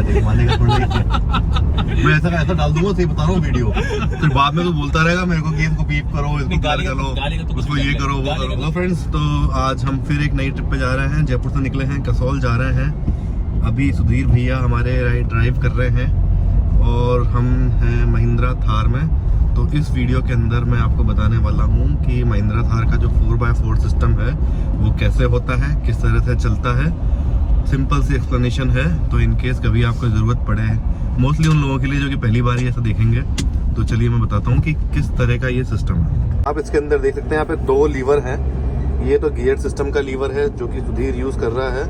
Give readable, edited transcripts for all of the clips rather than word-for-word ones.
जाएगा, मानेगा थोड़ा ही। मैं ऐसा डाल दूंगा, सही बता रहा हूँ वीडियो, फिर बाद में तो बोलता रहेगा मेरे को कि इसको बीप करो, इसको प्यार करो, उसको ये करो वो करो। हेलो फ्रेंड्स, तो आज हम फिर एक नई ट्रिप पे जा रहे हैं। जयपुर से निकले हैं, कसौल जा रहे हैं। अभी सुधीर भैया हमारे ड्राइव कर रहे हैं और हम हैं महिंद्रा थार में। तो इस वीडियो के अंदर मैं आपको बताने वाला हूँ कि महिंद्रा थार का जो 4x4 सिस्टम है वो कैसे होता है, किस तरह से चलता है। सिंपल सी एक्सप्लेनेशन है, तो इन केस कभी आपको ज़रूरत पड़े, मोस्टली उन लोगों के लिए जो कि पहली बार ही ऐसा देखेंगे, तो चलिए मैं बताता हूँ कि किस तरह का ये सिस्टम है। आप इसके अंदर देख सकते हैं, यहाँ पे 2 लीवर हैं। ये तो गियर सिस्टम का लीवर है जो कि सुधीर यूज़ कर रहा है,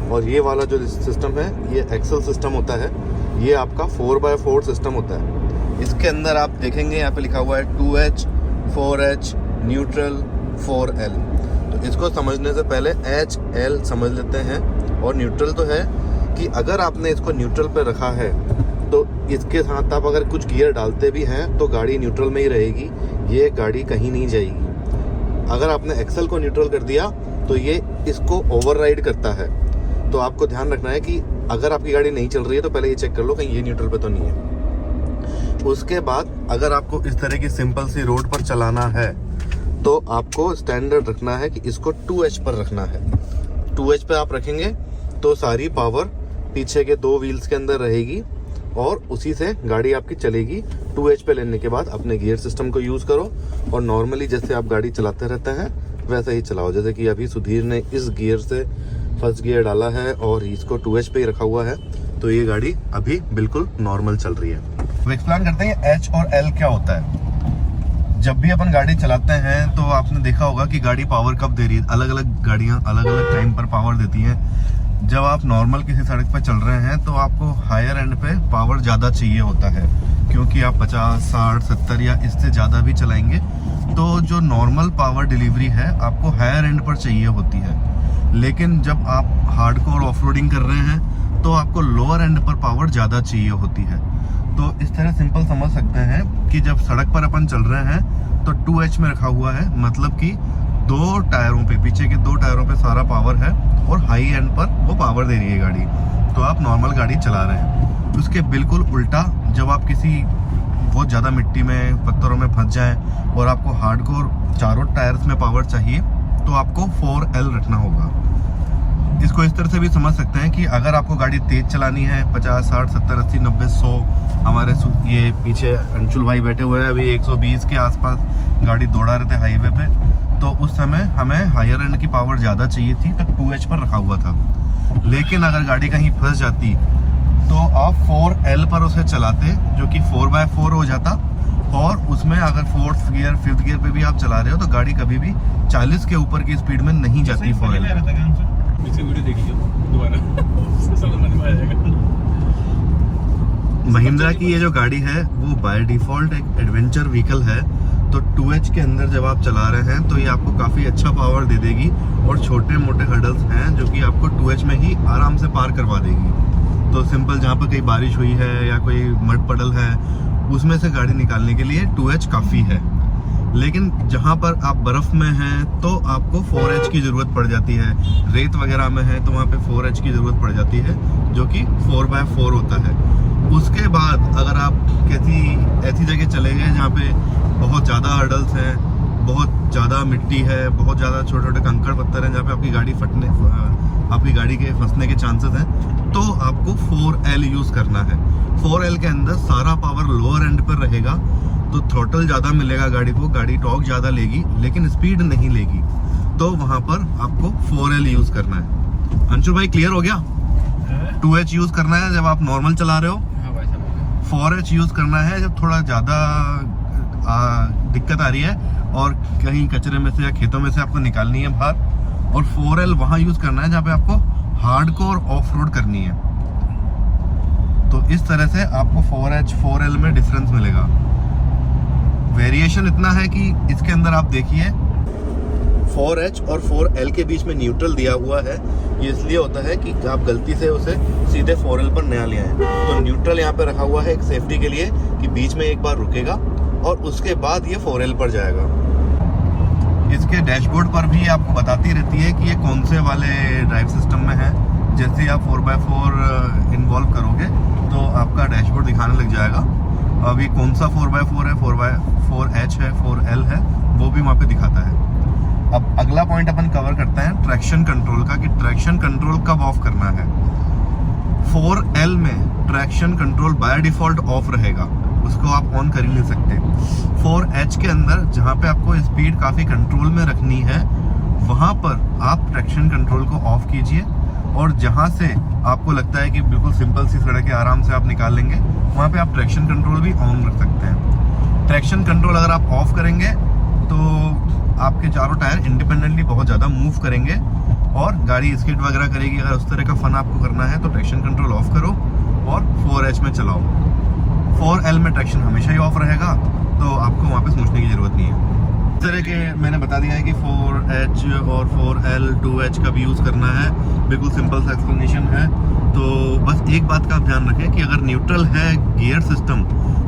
और ये वाला जो सिस्टम है ये एक्सल सिस्टम होता है। ये आपका 4x4 सिस्टम होता है। इसके अंदर आप देखेंगे यहाँ पे लिखा हुआ है 2H, 4H, न्यूट्रल, 4L। तो इसको समझने से पहले H, L समझ लेते हैं। और न्यूट्रल तो है कि अगर आपने इसको न्यूट्रल पे रखा है तो इसके साथ आप अगर कुछ गियर डालते भी हैं तो गाड़ी न्यूट्रल में ही रहेगी, ये गाड़ी कहीं नहीं जाएगी। अगर आपने एक्सल को न्यूट्रल कर दिया तो ये इसको ओवरराइड करता है। तो आपको ध्यान रखना है कि अगर आपकी गाड़ी नहीं चल रही है तो पहले ये चेक कर लो कहीं ये न्यूट्रल पे तो नहीं है। उसके बाद अगर आपको इस तरह की सिंपल सी रोड पर चलाना है तो आपको स्टैंडर्ड रखना है कि इसको 2H पर रखना है। 2H पे आप रखेंगे तो सारी पावर पीछे के 2 व्हील्स के अंदर रहेगी और उसी से गाड़ी आपकी चलेगी। 2H पे लेने के बाद अपने गियर सिस्टम को यूज़ करो और नॉर्मली जैसे आप गाड़ी चलाते रहते हैं वैसे ही चलाओ। जैसे कि अभी सुधीर ने इस गियर से फर्स्ट गियर डाला है और इसको 2H पे ही रखा हुआ है, तो ये गाड़ी अभी बिल्कुल नॉर्मल चल रही है। तो एक्सप्लेन करते हैं H और L क्या होता है। जब भी अपन गाड़ी चलाते हैं तो आपने देखा होगा कि गाड़ी पावर कब दे रही है। अलग अलग गाड़ियां अलग अलग टाइम पर पावर देती हैं। जब आप नॉर्मल किसी सड़क पर चल रहे हैं तो आपको हायर एंड पे पावर ज़्यादा चाहिए होता है, क्योंकि आप 50, 60, 70 या इससे ज़्यादा भी चलाएंगे तो जो नॉर्मल पावर डिलीवरी है आपको हायर एंड पर चाहिए होती है। लेकिन जब आप हार्डकोर ऑफ रोडिंग कर रहे हैं तो आपको लोअर एंड पर पावर ज़्यादा चाहिए होती है। तो इस तरह सिंपल समझ सकते हैं कि जब सड़क पर अपन चल रहे हैं तो 2H में रखा हुआ है, मतलब कि 2 टायरों पे, पीछे के 2 टायरों पे सारा पावर है और हाई एंड पर वो पावर दे रही है गाड़ी। तो आप नॉर्मल गाड़ी चला रहे हैं। उसके बिल्कुल उल्टा जब आप किसी बहुत ज़्यादा मिट्टी में, पत्थरों में फंस जाएं और आपको हार्डकोर चारों टायर्स में पावर चाहिए तो आपको 4L रखना होगा। इसको इस तरह से भी समझ सकते हैं कि अगर आपको गाड़ी तेज चलानी है, 50, 60, 70, 80, 90, 100, हमारे ये पीछे अंशुल भाई बैठे हुए हैं, अभी 120 के आसपास गाड़ी दौड़ा रहे थे हाईवे पे, तो उस समय हमें हायर एंड की पावर ज़्यादा चाहिए थी तो 2H पर रखा हुआ था। लेकिन अगर गाड़ी कहीं फंस जाती तो आप 4L पर उसे चलाते, जो कि 4x4 हो जाता, और उसमें अगर 4th गियर 5th गियर पे भी आप चला रहे हो तो गाड़ी कभी भी 40 के ऊपर की स्पीड में नहीं जाती 4L। वीडियो देखिए दोबारा समझ में आ जाएगा। महिंद्रा की ये जो गाड़ी है वो बाय डिफॉल्ट एक एडवेंचर व्हीकल है। तो 2H के अंदर जब आप चला रहे हैं तो ये आपको काफ़ी अच्छा पावर दे देगी और छोटे मोटे हर्डल्स हैं जो कि आपको 2H में ही आराम से पार करवा देगी। तो सिंपल जहाँ पर कहीं बारिश हुई है या कोई मड पडल है उसमें से गाड़ी निकालने के लिए 2H काफ़ी है। लेकिन जहाँ पर आप बर्फ़ में हैं तो आपको 4H की ज़रूरत पड़ जाती है। रेत वगैरह में है तो वहाँ पे 4H की ज़रूरत पड़ जाती है, जो कि 4x4 होता है। उसके बाद अगर आप किसी ऐसी जगह चले गए जहाँ पे बहुत ज़्यादा हर्डल्स हैं, बहुत ज़्यादा मिट्टी है, बहुत ज़्यादा छोटे छोटे कंकड़ पत्थर हैं, जहाँ पे आपकी गाड़ी के फंसने के चांसेस हैं, तो आपको 4L यूज़ करना है। 4L के अंदर सारा पावर लोअर एंड पर रहेगा, तो थ्रोटल ज़्यादा मिलेगा गाड़ी को, गाड़ी टॉर्क ज़्यादा लेगी लेकिन स्पीड नहीं लेगी। तो वहाँ पर आपको 4L यूज़ करना है। अंशुल भाई क्लियर हो गया? 2H यूज़ करना है जब आप नॉर्मल चला रहे हो, 4H यूज़ करना है जब थोड़ा ज़्यादा दिक्कत आ रही है और कहीं कचरे में से या खेतों में से आपको निकालनी है बाहर, और 4L वहाँ यूज़ करना है जहाँ पे आपको हार्डकोर ऑफ रोड करनी है। तो इस तरह से आपको 4H 4L में डिफरेंस मिलेगा। वेरिएशन इतना है कि इसके अंदर आप देखिए 4H और 4L के बीच में न्यूट्रल दिया हुआ है। ये इसलिए होता है कि आप गलती से उसे सीधे 4L पर नया ले आए, तो न्यूट्रल यहाँ पे रखा हुआ है एक सेफ्टी के लिए कि बीच में एक बार रुकेगा और उसके बाद ये 4L पर जाएगा। इसके डैशबोर्ड पर भी आपको बताती रहती है कि ये कौन से वाले ड्राइव सिस्टम में है। जैसे ही आप 4x4 इन्वॉल्व करोगे तो आपका डैशबोर्ड दिखाने लग जाएगा। अब ये कौन सा 4x4 है, 4x4H है, 4L है, वो भी वहाँ पे दिखाता है। अब अगला पॉइंट अपन कवर करते हैं ट्रैक्शन कंट्रोल का, कि ट्रैक्शन कंट्रोल कब ऑफ करना है। 4L में traction control by default of रहेगा, उसको आप ऑन कर ही नहीं सकते। 4H के अंदर जहाँ पे आपको स्पीड काफ़ी कंट्रोल में रखनी है, वहाँ पर आप ट्रैक्शन कंट्रोल को ऑफ कीजिए, और जहाँ से आपको लगता है कि बिल्कुल सिंपल सी सड़क है, आराम से आप निकाल लेंगे, वहाँ पे आप ट्रैक्शन कंट्रोल भी ऑन रख सकते हैं। ट्रैक्शन कंट्रोल अगर आप ऑफ करेंगे तो आपके चारों टायर इंडिपेंडेंटली बहुत ज़्यादा मूव करेंगे और गाड़ी स्किड वगैरह करेगी। अगर उस तरह का फन आपको करना है तो ट्रैक्शन कंट्रोल ऑफ करो और 4H में चलाओ। 4L में ट्रैक्शन हमेशा ही ऑफ रहेगा, तो आपको वहाँ पे सोचने की ज़रूरत नहीं है। इस तरह के मैंने बता दिया है कि 4H और 4L 2H का भी यूज़ करना है, बिल्कुल सिंपल सा एक्सप्लेनेशन है। तो बस एक बात का आप ध्यान रखें कि अगर न्यूट्रल है गियर सिस्टम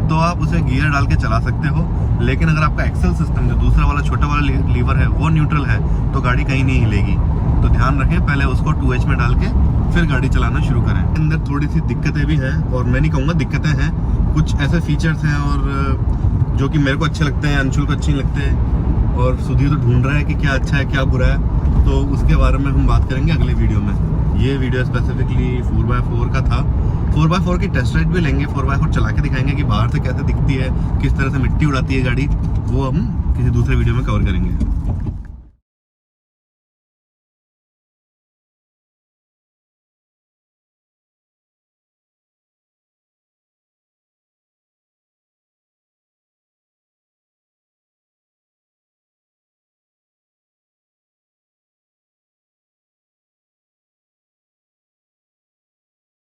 तो आप उसे गियर डाल के चला सकते हो, लेकिन अगर आपका एक्सेल सिस्टम जो दूसरा वाला छोटा वाला लीवर है वो न्यूट्रल है तो गाड़ी कहीं नहीं हिलेगी। तो ध्यान रखें, पहले उसको 2H में डाल के फिर गाड़ी चलाना शुरू करें। अंदर थोड़ी सी दिक्कतें भी हैं, और मैं नहीं कहूँगा दिक्कतें हैं, कुछ ऐसे फीचर्स हैं और जो कि मेरे को अच्छे लगते हैं, अंशुल को अच्छे नहीं लगते, और सुधीर तो ढूंढ रहा है कि क्या अच्छा है क्या बुरा है। तो उसके बारे में हम बात करेंगे अगले वीडियो में। ये वीडियो स्पेसिफिकली 4x4 का था। 4x4 की टेस्ट राइड भी लेंगे, 4x4 चला के दिखाएंगे कि बाहर से कैसे दिखती है, किस तरह से मिट्टी उड़ाती है गाड़ी, वो हम किसी दूसरे वीडियो में कवर करेंगे।